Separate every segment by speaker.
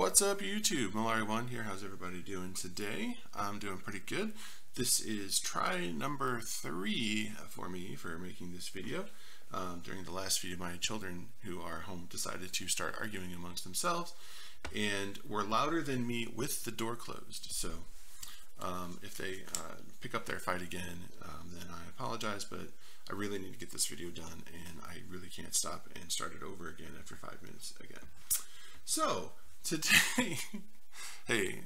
Speaker 1: What's up YouTube? Malari1 here. How's everybody doing today? I'm doing pretty good. This is try number 3 for me for making this video. During the last video, my children who are home decided to start arguing amongst themselves and were louder than me with the door closed. So if they pick up their fight again, then I apologize, but I really need to get this video done and I really can't stop and start it over again after 5 minutes again. So today, hey,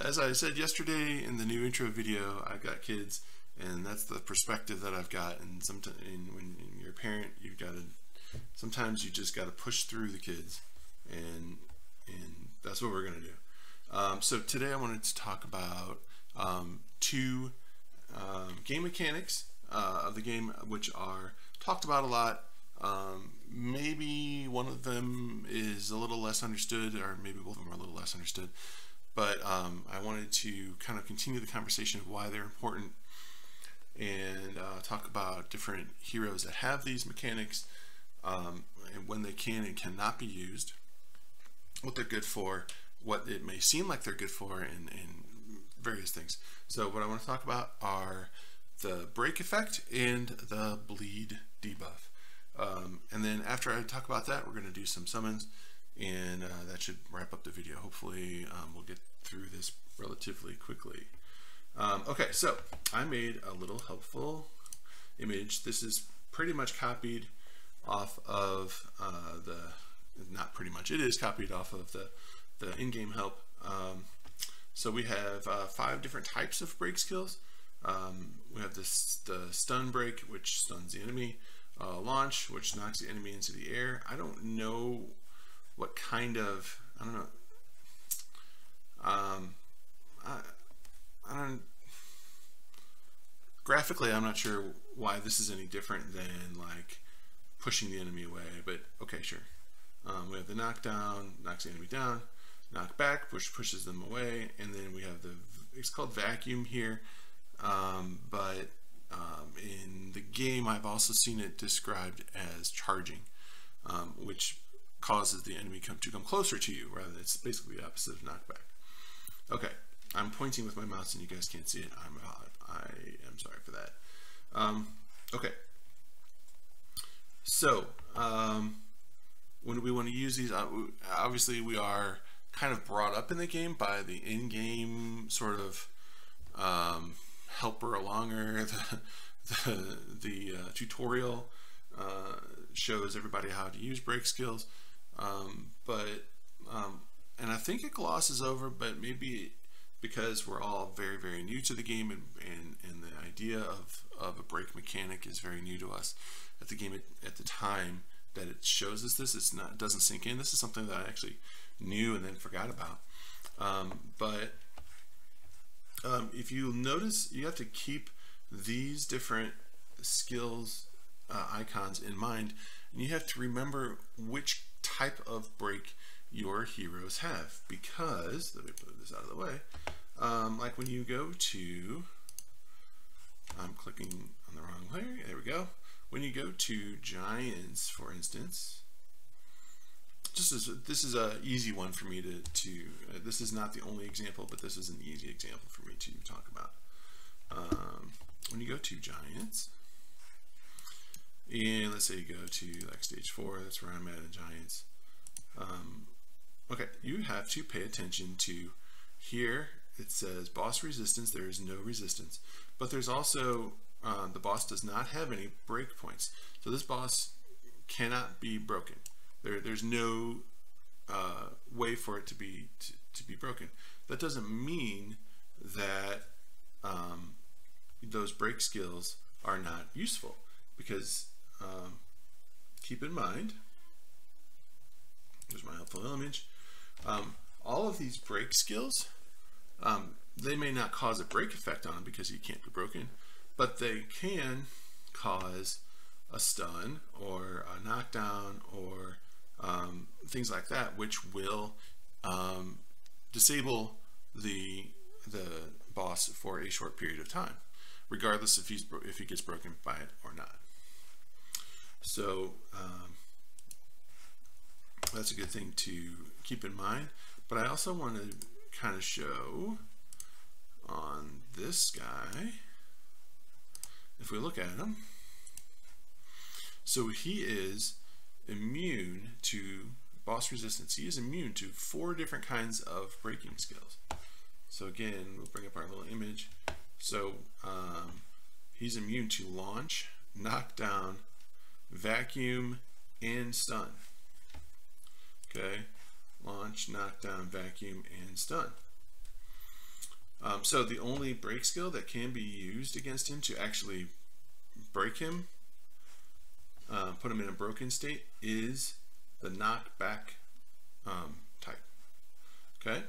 Speaker 1: as I said yesterday in the new intro video, I've got kids, and that's the perspective that I've got. And sometimes, when you're a parent, you've got to. Sometimes you just got to push through the kids, and that's what we're gonna do. So today I wanted to talk about two game mechanics of the game, which are talked about a lot. Maybe one of them is a little less understood, or maybe both of them are a little less understood, but I wanted to kind of continue the conversation of why they're important and talk about different heroes that have these mechanics, and when they can and cannot be used, what they're good for, what it may seem like they're good for, and various things. So what I want to talk about are the break effect and the bleed debuff. And then after I talk about that, we're going to do some summons, and that should wrap up the video. Hopefully we'll get through this relatively quickly. Okay, so I made a little helpful image. This is pretty much copied off of not pretty much, it is copied off of the in-game help. So we have 5 different types of break skills. We have the stun break, which stuns the enemy. Launch, which knocks the enemy into the air. I don't know what kind of, I don't know. I don't, graphically, I'm not sure why this is any different than like pushing the enemy away, but okay, sure. We have the knockdown, knocks the enemy down. Knock back, pushes them away, and then we have it's called vacuum here, but in the game I've also seen it described as charging, which causes the enemy to come closer to you, rather than it's basically the opposite of knockback. Okay, I'm pointing with my mouse and you guys can't see it. I am sorry for that. Okay, so when we want to use these, obviously we are kind of brought up in the game by the in-game sort of helper alonger. The tutorial shows everybody how to use break skills, and I think it glosses over, but maybe because we're all very, very new to the game, and the idea of a break mechanic is very new to us at the game at the time that it shows us this. It doesn't sink in. This is something that I actually knew and then forgot about. If you notice, you have to keep these different skills icons in mind, and you have to remember which type of break your heroes have, because, let me put this out of the way, like when you go to, I'm clicking on the wrong layer, there we go. When you go to giants, for instance, this is an easy one for me to this is not the only example, but this is an easy example for me to talk about. When you go to giants, and let's say you go to like stage 4, that's where I'm at in giants. Okay, you have to pay attention to here. It says boss resistance. There is no resistance, but there's also the boss does not have any breakpoints, so this boss cannot be broken. There's no way for it to be broken. That doesn't mean that those break skills are not useful, because keep in mind, here's my helpful image, all of these break skills, they may not cause a break effect on them because you can't be broken, but they can cause a stun or a knockdown or things like that, which will disable the boss for a short period of time, regardless if he gets broken by it or not. So that's a good thing to keep in mind. But I also want to kind of show on this guy, if we look at him, so he is immune to boss resistance. He is immune to 4 different kinds of breaking skills. So again, we'll bring up our little image. So he's immune to launch, knockdown, vacuum, and stun. Okay, launch, knockdown, vacuum, and stun. So the only break skill that can be used against him to actually break him, put him in a broken state, is the knockback type. Okay,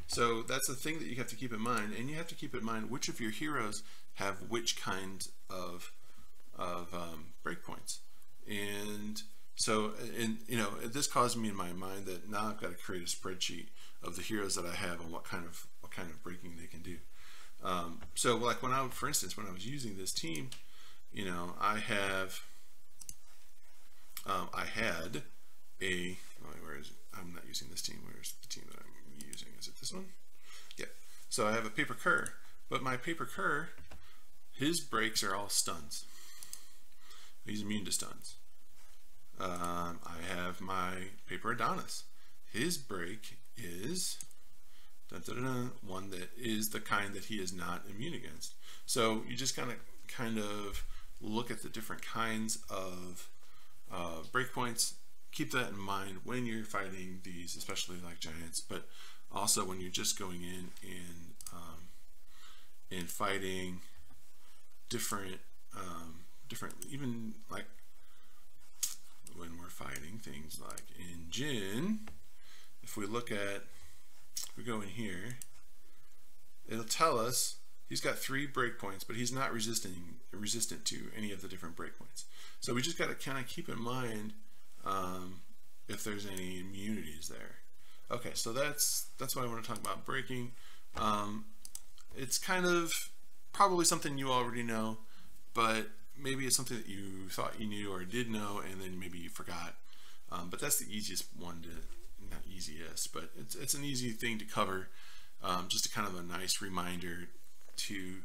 Speaker 1: so that's the thing that you have to keep in mind, and you have to keep in mind which of your heroes have which kinds of breakpoints. And so, you know, this caused me in my mind that now I've got to create a spreadsheet of the heroes that I have and what kind of breaking they can do. So like for instance, when I was using this team, you know, I had a, where is it? I'm not using this team. Where's the team that I'm using? Is it this one? Yeah. So I have a paper cur, but my paper cur, his breaks are all stuns. He's immune to stuns. I have my paper Adonis. His break is one that is the kind that he is not immune against. So you just kind of look at the different kinds of breakpoints. Keep that in mind when you're fighting these, especially like giants, but also when you're just going in and fighting different even like when we're fighting things like in Jin. If we go in here, it'll tell us he's got 3 breakpoints, but he's not resistant to any of the different breakpoints. So we just got to kind of keep in mind if there's any immunities there. Okay, so that's what I want to talk about breaking. It's kind of probably something you already know, but maybe it's something that you thought you knew or did know, and then maybe you forgot. But that's the easiest one to, not easiest, but it's an easy thing to cover. Just a kind of a nice reminder to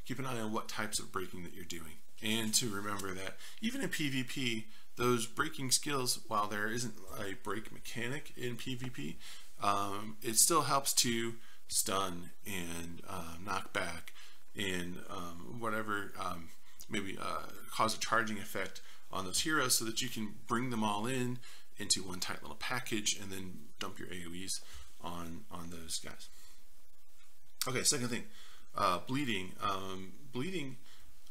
Speaker 1: keep an eye on what types of breaking that you're doing, and to remember that even in PvP, those breaking skills, while there isn't a break mechanic in PvP, it still helps to stun and knock back and whatever, maybe cause a charging effect on those heroes, so that you can bring them all into one tight little package and then dump your AoEs on those guys. Okay, second thing, bleeding. Bleeding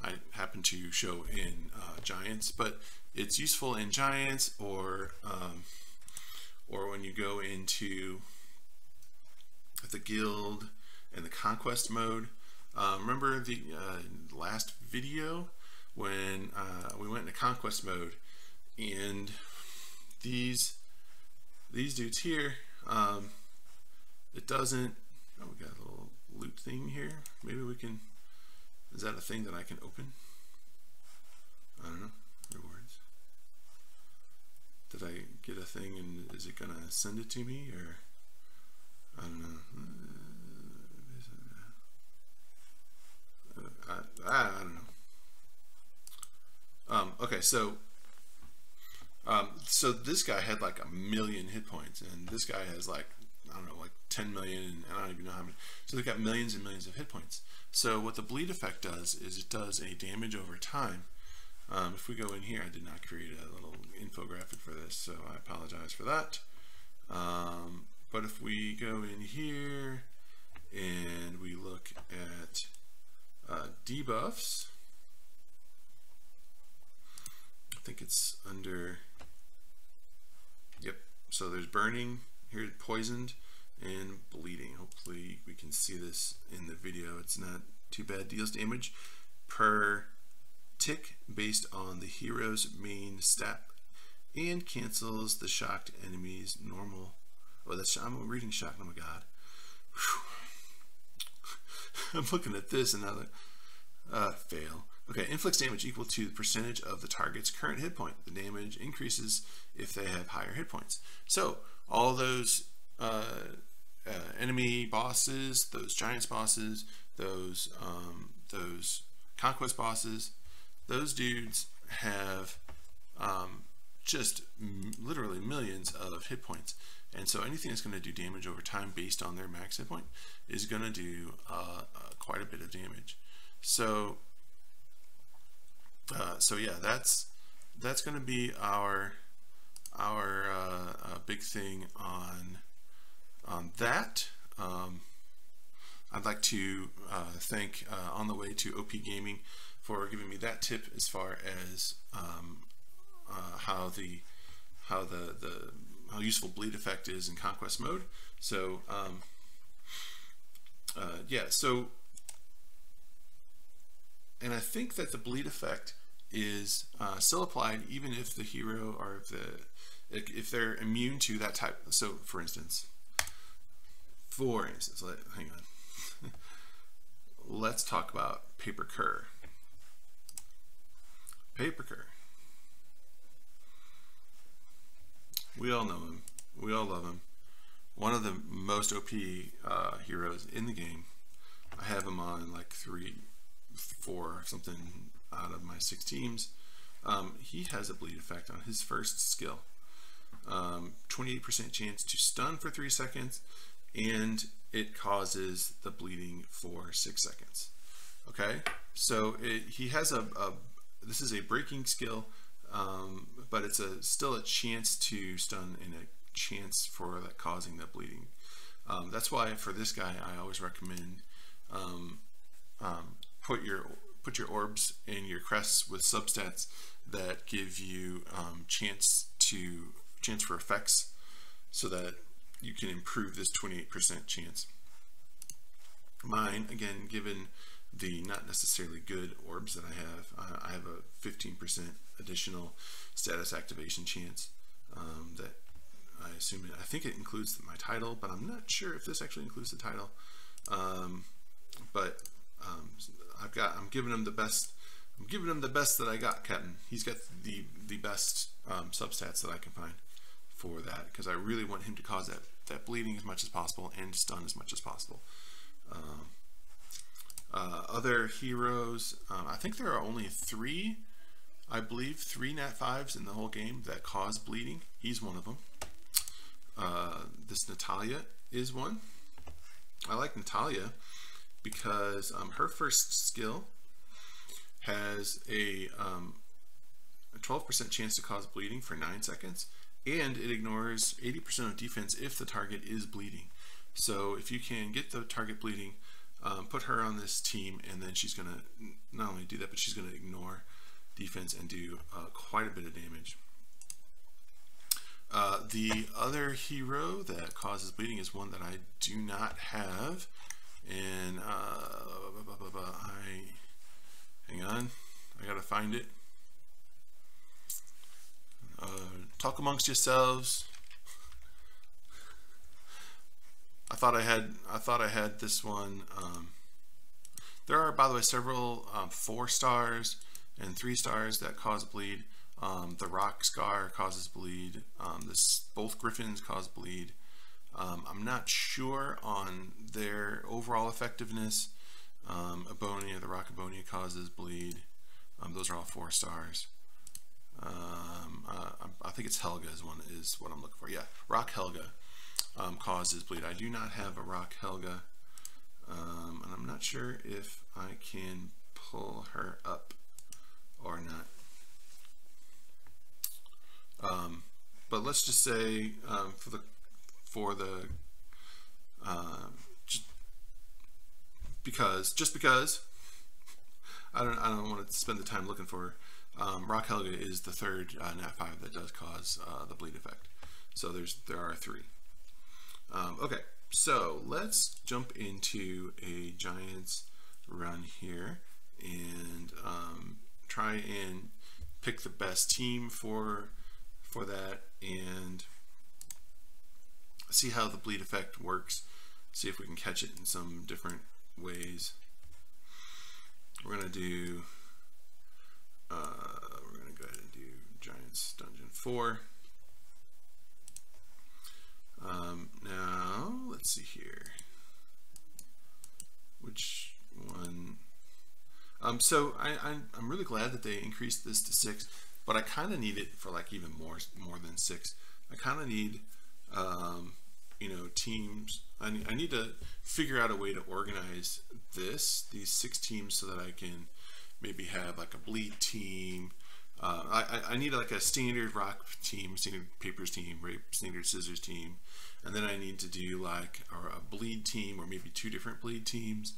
Speaker 1: I happen to show in giants, but it's useful in giants or when you go into the guild and the conquest mode. Remember the last video when we went into conquest mode, and these dudes here, it doesn't, oh, we got a little loot thing here. Maybe we can, is that a thing that I can open? I don't know. Rewards. Did I get a thing and is it gonna send it to me, or I don't know. I don't know. Okay, so this guy had like 1 million hit points, and this guy has like, I don't know, like 10 million, and I don't even know how many. So they've got millions and millions of hit points. So what the bleed effect does is it does a damage over time. If we go in here, I did not create a little infographic for this, so I apologize for that. But if we go in here and we look at debuffs, I think it's under, yep, so there's burning, here's poisoned, and bleeding. Hopefully we can see this in the video. It's not too bad. Deals damage per tick based on the hero's main stat and cancels the shocked enemy's normal. Oh, that's, I'm reading shocked. Oh my god. Whew. I'm looking at this and now fail. Okay, inflicts damage equal to the percentage of the target's current hit point. The damage increases if they have higher hit points. So all those enemy bosses, those giants bosses, those conquest bosses, those dudes have just literally millions of hit points. And so anything that's going to do damage over time based on their max hit point is going to do quite a bit of damage. So yeah, that's going to be our big thing on that. I'd like to thank On the Way to OP Gaming for giving me that tip as far as how useful bleed effect is in conquest mode. So yeah, so, and I think that the bleed effect is still applied even if the hero or if they're immune to that type. So for instance, hang on. Let's talk about Paper Cur. Paper Cur. We all know him. We all love him. One of the most OP heroes in the game. I have him on like 3, 4, something out of my 6 teams. He has a bleed effect on his first skill. 28% chance to stun for 3 seconds, and it causes the bleeding for 6 seconds. Okay, so he has this is a breaking skill, but it's still a chance to stun and a chance for that causing the bleeding. That's why for this guy I always recommend put your orbs and your crests with substats that give you chance for effects, so that you can improve this 28% chance. Mine, again, given the not necessarily good orbs that I have a 15% additional status activation chance that I think it includes my title, but I'm not sure if this actually includes the title. But I'm giving him the best. I'm giving him the best that I got, Captain. He's got the best substats that I can find for that, because I really want him to cause that bleeding as much as possible and stun as much as possible. Other heroes, I think there are only 3, I believe 3 Nat 5s in the whole game that cause bleeding. He's one of them. This Natalia is one. I like Natalia because her first skill has a 12% chance to cause bleeding for 9 seconds, and it ignores 80% of defense if the target is bleeding. So if you can get the target bleeding, put her on this team, and then she's going to not only do that, but she's going to ignore defense and do quite a bit of damage. The other hero that causes bleeding is one that I do not have, and hang on, I gotta find it. Talk amongst yourselves. I thought I had this one. There are, by the way, several 4 stars and 3 stars that cause bleed. The Rock Scar causes bleed. Both Griffins cause bleed. I'm not sure on their overall effectiveness. Abonia, the Rock Abonia causes bleed. Those are all 4 stars. I think it's Helga is what I'm looking for. Yeah, Rock Helga causes bleed. I do not have a Rock Helga, and I'm not sure if I can pull her up or not. But let's just say just because I don't want to spend the time looking for her. Rock Helga is the 3rd Nat 5 that does cause the bleed effect. So there are 3. Okay, so let's jump into a Giants run here and try and pick the best team for that and see how the bleed effect works. See if we can catch it in some different ways. We're gonna do we're going to go ahead and do Giants Dungeon 4. Now, let's see here. Which one? So I'm really glad that they increased this to 6, but I kind of need it for like even more than 6. I kind of need, you know, teams. I need to figure out a way to organize these 6 teams so that I can maybe have like a bleed team. I need like a standard rock team, standard papers team, standard scissors team, and then I need to do like a bleed team or maybe 2 different bleed teams,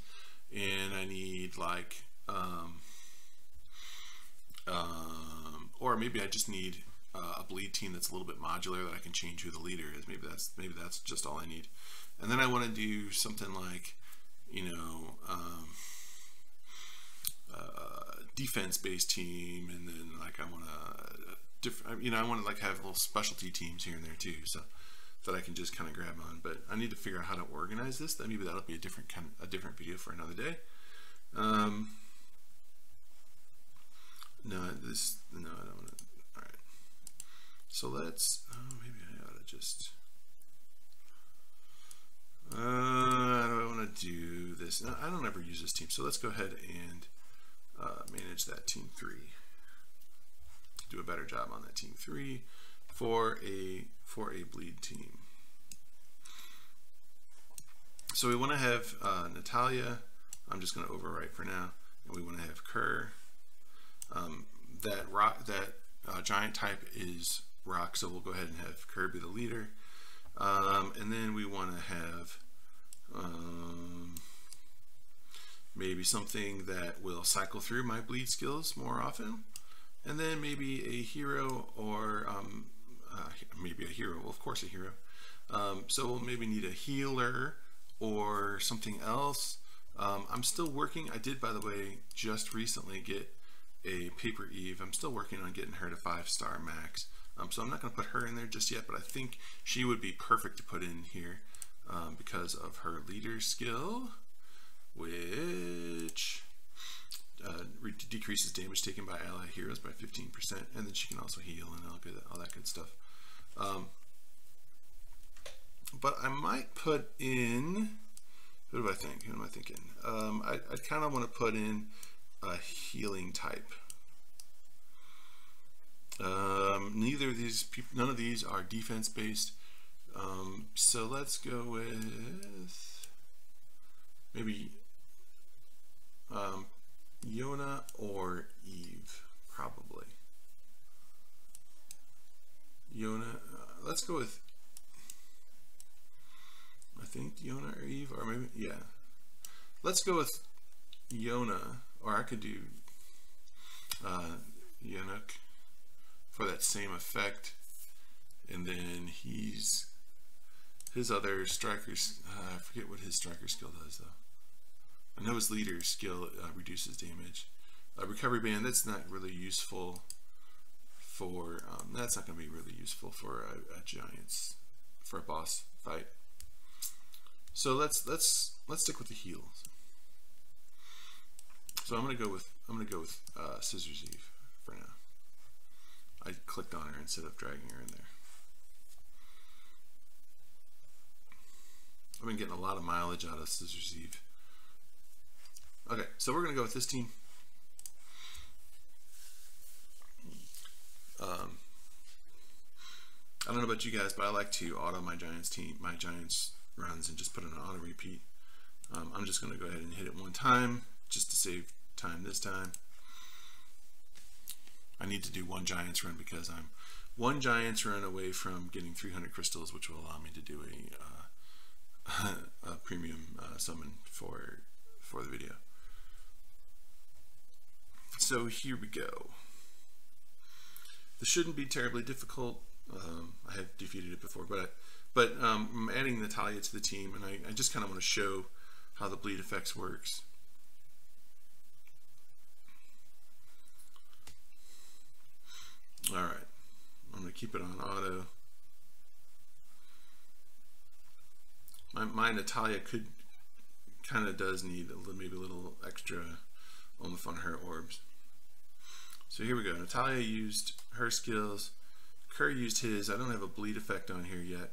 Speaker 1: and I need like or maybe I just need a bleed team that's a little bit modular that I can change who the leader is. Maybe that's just all I need. And then I want to do something like, you know, defense-based team, and then like I want to, you know, I want to like have little specialty teams here and there too, so that I can just kind of grab on. But I need to figure out how to organize this. Then maybe that'll be a different video for another day. No, I don't want to. All right. So let's. Oh, maybe I ought to just. How do I want to do this? No, I don't ever use this team. So let's go ahead and manage that team 3. Do a better job on that team 3 for a bleed team. So we want to have Natalia. I'm just going to overwrite for now, and we want to have Kerr. That giant type is rock, so we'll go ahead and have Kerr be the leader. And then we want to have maybe something that will cycle through my bleed skills more often, and then maybe a hero, or maybe a hero. Well, of course a hero. So we'll maybe need a healer or something else. I'm still working. I did, by the way, just recently get a Paper Eve. I'm still working on getting her to 5-star max. So I'm not going to put her in there just yet, but I think she would be perfect to put in here because of her leader skill, which decreases damage taken by ally heroes by 15%, and then she can also heal and all that good stuff. But I might put in, who do I think? Who am I thinking? I kind of want to put in a healing type. Neither of these people, none of these are defense based. So let's go with maybe Yona or Eve, probably. Yona, let's go with, I think Yona or Eve, or maybe, yeah. Let's go with Yona, or I could do Yanuk for that same effect, and then his other strikers, I forget what his striker skill does though. I know his leader skill reduces damage. Recovery band, that's not really useful for, that's not going to be really useful for a giants, for a boss fight. So let's stick with the heals. So I'm gonna go with Scissors Eve for now. I clicked on her instead of dragging her in there. I've been getting a lot of mileage out of Scissors Eve. Okay, so we're gonna go with this team. I don't know about you guys, but I like to auto my Giants runs and just put in an auto repeat. I'm just gonna go ahead and hit it one time just to save time this time. I need to do one Giants run because I'm one Giants run away from getting 300 crystals, which will allow me to do a premium summon for the video. So here we go. This shouldn't be terribly difficult. I have defeated it before, but I'm adding Natalia to the team, and I just kind of want to show how the bleed effects works. All right, I'm going to keep it on auto. My Natalia kind of does need maybe a little extra oomph on her orbs. So here we go. Natalia used her skills. Kerr used his. I don't have a bleed effect on here yet.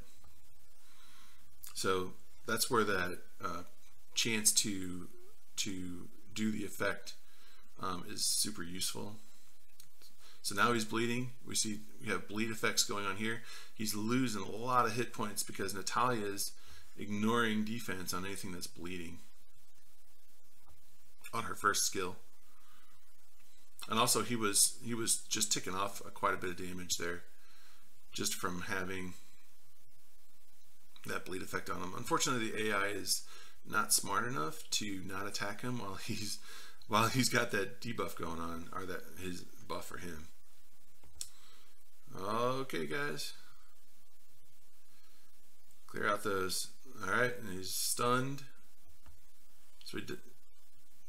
Speaker 1: So that's where that chance to do the effect is super useful. So now he's bleeding. We have bleed effects going on here. He's losing a lot of hit points because Natalia is ignoring defense on anything that's bleeding on her first skill. And also he was just ticking off quite a bit of damage there just from having that bleed effect on him. Unfortunately, the AI is not smart enough to not attack him while he's got that debuff going on, or that his buff for him. Okay, guys, clear out those. All right, and he's stunned. So we did.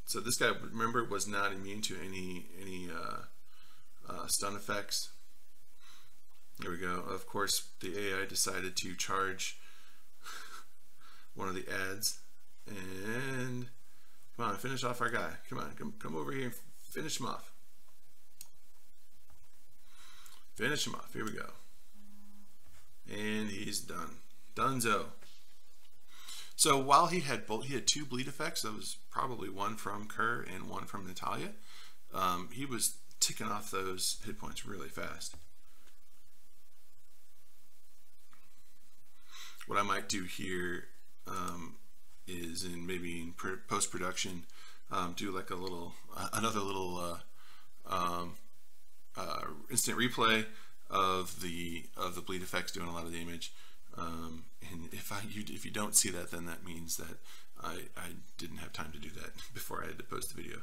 Speaker 1: So this guy, remember, was not immune to any stun effects. There we go. Of course, the AI decided to charge one of the ads, and come on, finish off our guy. Come on, come over here and finish him off. Finish him off. Here we go. And he's done. Dunzo. So while he had two bleed effects, that was probably one from Kerr and one from Natalia. He was ticking off those hit points really fast. What I might do here is maybe in post-production, do like another little instant replay of the bleed effects doing a lot of damage. And if you don't see that, then that means that I didn't have time to do that before I had to post the video.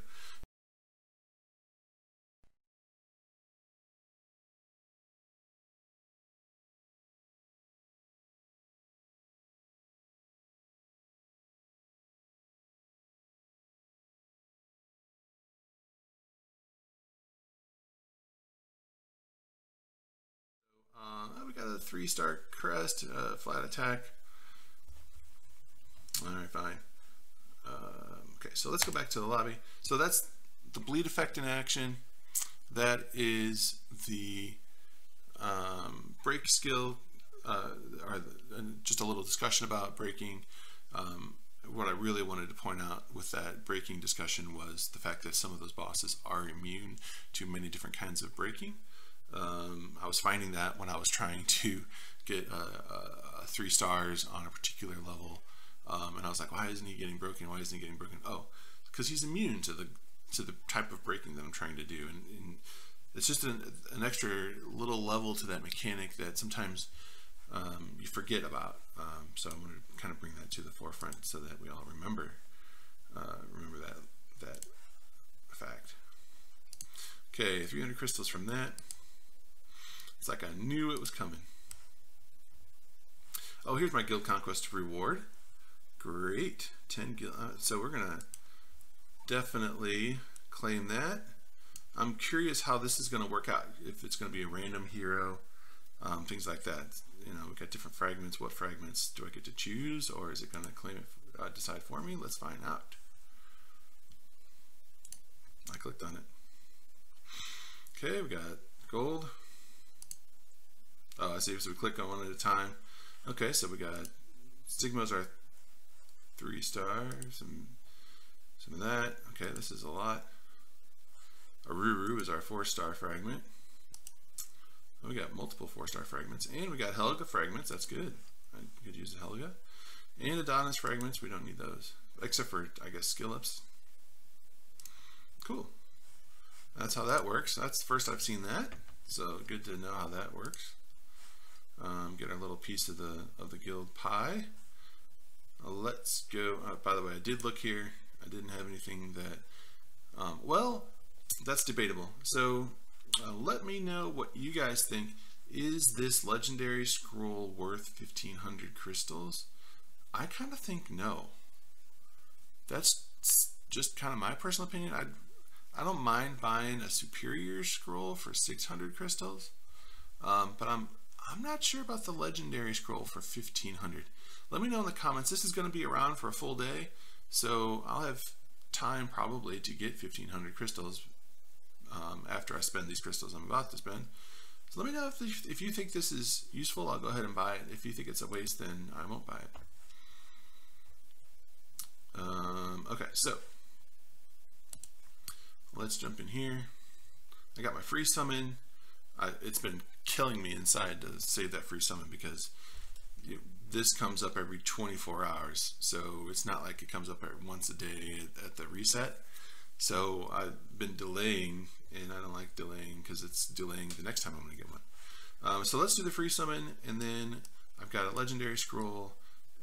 Speaker 1: We got a 3-star crest, flat attack. All right, fine. Okay, so let's go back to the lobby. So that's the bleed effect in action. That is the break skill, just a little discussion about breaking. What I really wanted to point out with that breaking discussion was the fact that some of those bosses are immune to many different kinds of breaking. I was finding that when I was trying to get 3 stars on a particular level, and I was like, why isn't he getting broken? Why isn't he getting broken? Oh, because he's immune to the type of breaking that I'm trying to do, and it's just an extra little level to that mechanic that sometimes you forget about. So I want to kind of bring that to the forefront so that we all remember that fact. Okay, 300 crystals from that. It's like I knew it was coming. Oh, here's my guild conquest reward. Great, 10 guild. So we're gonna definitely claim that. I'm curious how this is gonna work out. If it's gonna be a random hero, things like that. You know, we got different fragments. What fragments do I get to choose, or is it gonna claim it, decide for me? Let's find out. I clicked on it. Okay, we got gold. Oh, I see. So we click on one at a time. Okay, so we got Stigmas are 3 stars, and some of that. Okay, this is a lot. Aruru is our 4-star fragment. We got multiple 4-star fragments, and we got Helga fragments. That's good. I could use the Helga. And Adonis fragments. We don't need those, except for, I guess, skill ups. Cool. That's how that works. That's the first I've seen that. So good to know how that works. Get our little piece of the guild pie. Let's go. By the way, I did look here. I didn't have anything that. Well, that's debatable. So let me know what you guys think. Is this legendary scroll worth 1,500 crystals? I kind of think no. That's just kind of my personal opinion. I don't mind buying a superior scroll for 600 crystals, but I'm not sure about the legendary scroll for 1,500. Let me know in the comments. This is going to be around for a full day, so I'll have time probably to get 1,500 crystals after I spend these crystals I'm about to spend. So let me know if you think this is useful. I'll go ahead and buy it. If you think it's a waste, then I won't buy it. Okay, so let's jump in here. I got my free summon. It's been killing me inside to save that free summon because this comes up every 24 hours. So it's not like it comes up once a day at the reset. So I've been delaying, and I don't like delaying because it's delaying the next time I'm going to get one. So let's do the free summon, and then I've got a legendary scroll,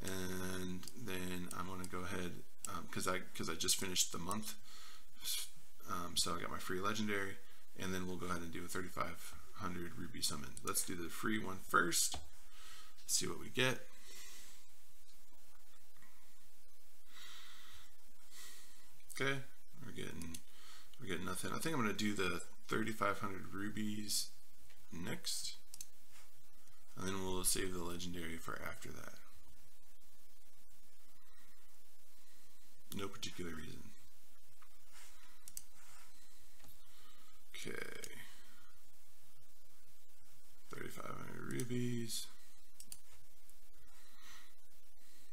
Speaker 1: and then I'm going to go ahead because I just finished the month. So I got my free legendary, and then we'll go ahead and do a 3,500 ruby summon. Let's do the free one first. Let's see what we get. Okay, we're getting nothing. I think I'm going to do the 3,500 rubies next, and then we'll save the legendary for after that. No particular reason. Okay, 3,500 rubies.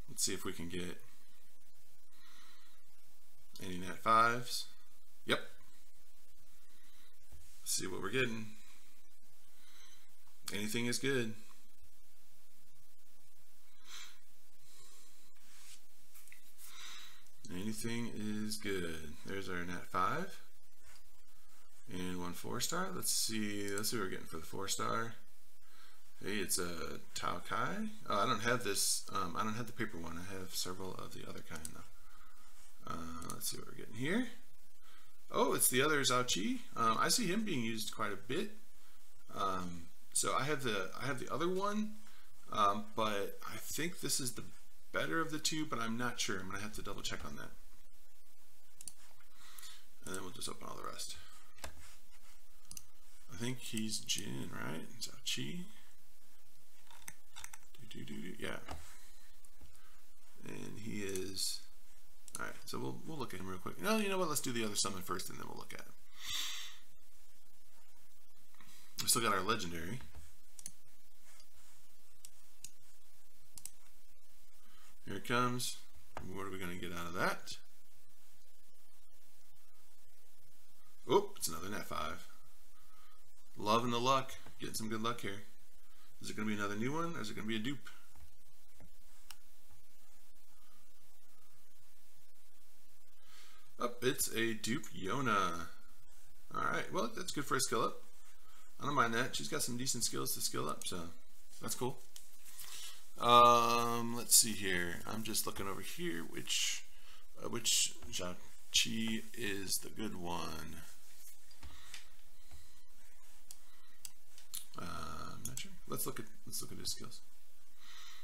Speaker 1: Let's see if we can get any nat 5s. Yep. Let's see what we're getting. Anything is good. Anything is good. There's our nat 5 and 1 4-star. Let's see what we're getting for the 4-star. Hey, it's a Tao Kai. Oh, I don't have this. I don't have the paper one. I have several of the other kind though. Let's see what we're getting here. Oh, it's the other Zhao Qi. I see him being used quite a bit. So I have the other one, but I think this is the better of the two, but I'm not sure. I'm gonna have to double check on that. And then we'll just open all the rest. I think he's Jin, right? Zhao Qi. Yeah. And he is. All right, so we'll look at him real quick. No, you know what? Let's do the other summon first, and then we'll look at him. We still got our legendary. Here it comes. What are we going to get out of that? Oh, it's another nat 5. Loving the luck. Getting some good luck here. Is it going to be another new one, or is it going to be a dupe? Oh, it's a dupe Yona. Alright, well, that's good for a skill up. I don't mind that. She's got some decent skills to skill up, so that's cool. Let's see here. I'm just looking over here, which Zhao Qi is the good one. I'm not sure. Let's look at his skills.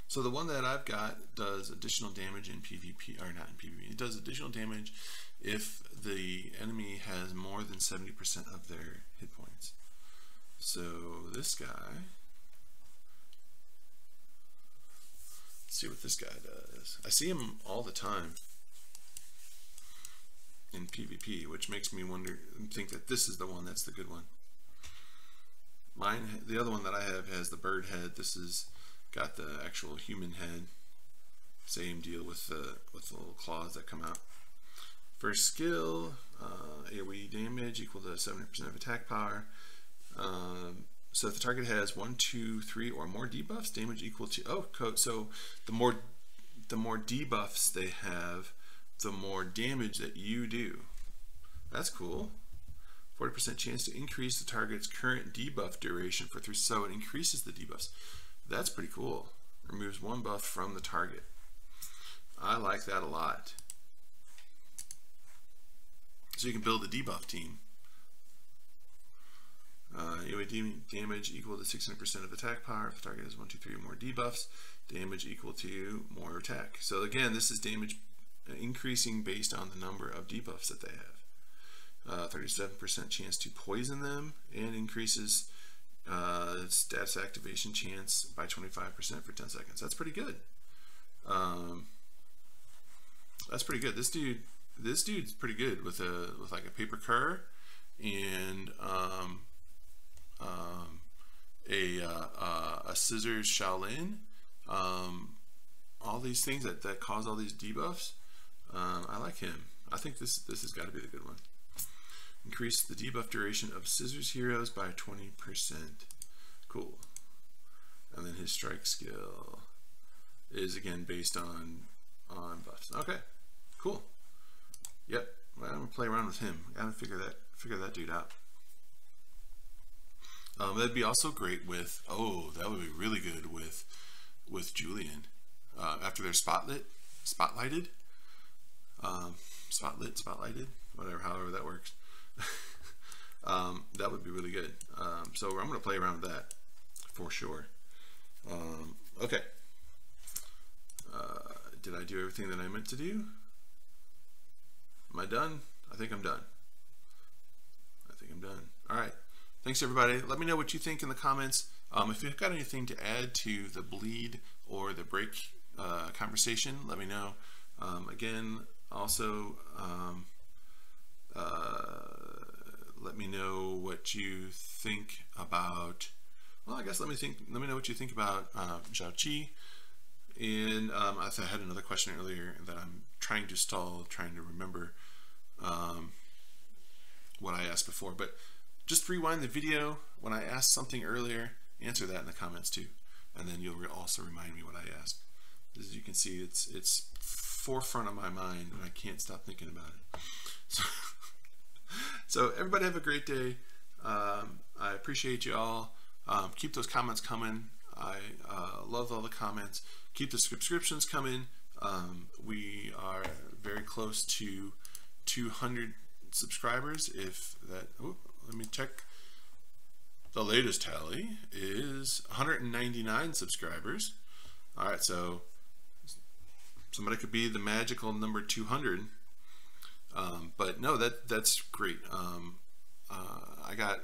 Speaker 1: So the one that I've got does additional damage in PvP, or not in PvP. It does additional damage if the enemy has more than 70% of their hit points. So this guy, let's see what this guy does. I see him all the time in PvP, which makes me think that this is the one that's the good one. The other one that I have has the bird head. This is got the actual human head. Same deal with the little claws that come out. First skill, AoE damage equal to 70% of attack power. So if the target has 1, 2, 3 or more debuffs, damage equal to so the more debuffs they have, the more damage that you do. That's cool. 40% chance to increase the target's current debuff duration for 3, so it increases the debuffs. That's pretty cool. Removes 1 buff from the target. I like that a lot. So you can build a debuff team. AoE damage equal to 600% of attack power. If the target has 1, 2, 3 or more debuffs, damage equal to more attack. So again, this is damage increasing based on the number of debuffs that they have. 37% chance to poison them, and increases stats activation chance by 25% for 10 seconds. That's pretty good. That's pretty good. This dude's pretty good with like a paper cur and a scissors Shaolin. All these things that cause all these debuffs. I like him. I think this has got to be the good one. Increase the debuff duration of scissors heroes by 20%. Cool. And then his strike skill is again based on buffs. Okay, cool. Yep. Well, I'm gonna play around with him. Gotta figure that dude out. That'd be also great with. Oh, that would be really good with Julian. After they're spotlighted, spotlighted, whatever, however that works. That would be really good. So I'm gonna play around with that for sure. Okay. Did I do everything that I meant to do? Am I done? I think I'm done. All right. Thanks everybody. Let me know what you think in the comments. If you've got anything to add to the bleed or the break conversation, let me know. Again, also let me know what you think about. Well, I guess let me know what you think about Zhao Qi. And I had another question earlier that I'm trying to stall, trying to remember what I asked before. But just rewind the video when I asked something earlier, answer that in the comments too, and then you'll also remind me what I asked. As you can see, it's forefront of my mind and I can't stop thinking about it. So everybody have a great day. I appreciate you all. Keep those comments coming. I love all the comments. Keep the subscriptions coming. We are very close to 200 subscribers. If that, let me check. The latest tally is 199 subscribers. All right, so somebody could be the magical number 200. But no, that's great. I got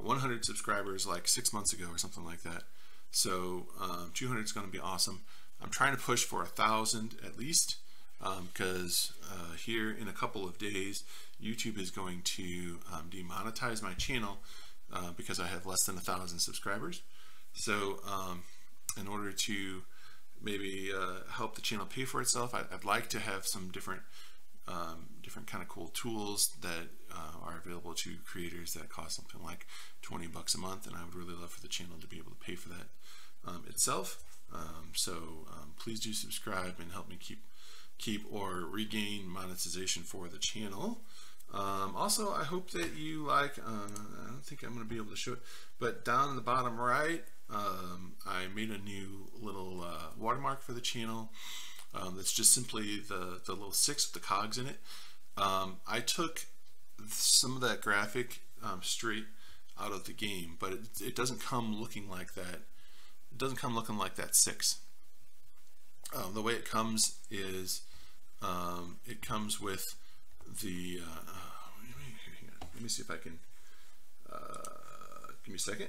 Speaker 1: 100 subscribers like 6 months ago or something like that. So 200 is going to be awesome. I'm trying to push for 1,000 at least, because here in a couple of days, YouTube is going to demonetize my channel because I have less than 1,000 subscribers. So in order to maybe help the channel pay for itself, I'd like to have some different kind of cool tools that are available to creators that cost something like $20 a month, and I would really love for the channel to be able to pay for that itself. So please do subscribe and help me keep or regain monetization for the channel. Also, I hope that you like, I don't think I'm going to be able to show it, but down in the bottom right, I made a new little watermark for the channel. That's just simply the little 6 with the cogs in it. I took some of that graphic straight out of the game, but it doesn't come looking like that. It doesn't come looking like that 6. The way it comes is it comes with the let me see if I can give me a second.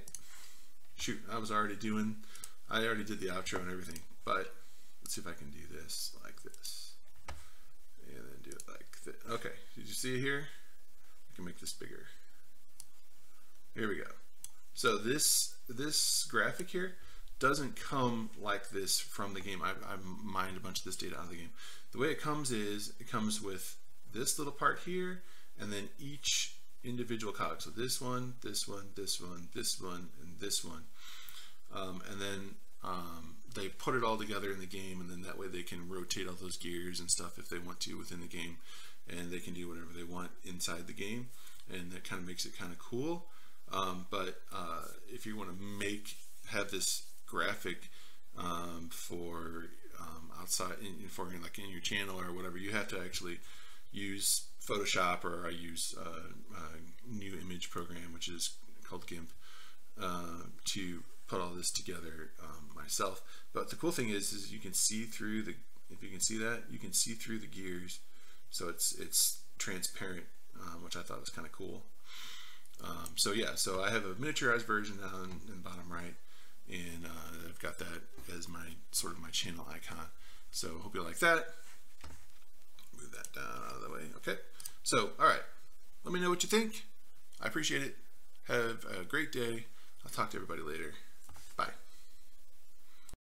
Speaker 1: Shoot, I already did the outro and everything, but let's see if I can do this like this and then do it like this. Okay, did you see it here? I can make this bigger. Here we go. So this graphic here doesn't come like this from the game. I mined a bunch of this data out of the game. The way it comes is it comes with this little part here and then each individual cog. So this one, this one, this one, this one, and this one. And then they put it all together in the game, and then that way they can rotate all those gears and stuff if they want to within the game, and they can do whatever they want inside the game, and that kind of makes it kind of cool. But if you want to have this graphic for outside for like in your channel or whatever, you have to actually use Photoshop, or I use a new image program which is called GIMP to put all this together myself. But the cool thing is you can see through the, if you can see that, you can see through the gears, so it's transparent, which I thought was kind of cool. So yeah, so I have a miniaturized version down in the bottom right, and I've got that as my sort of my channel icon. So hope you like that. Move that down out of the way. Okay, so all right, Let me know what you think. I appreciate it. Have a great day. I'll talk to everybody later. Bye.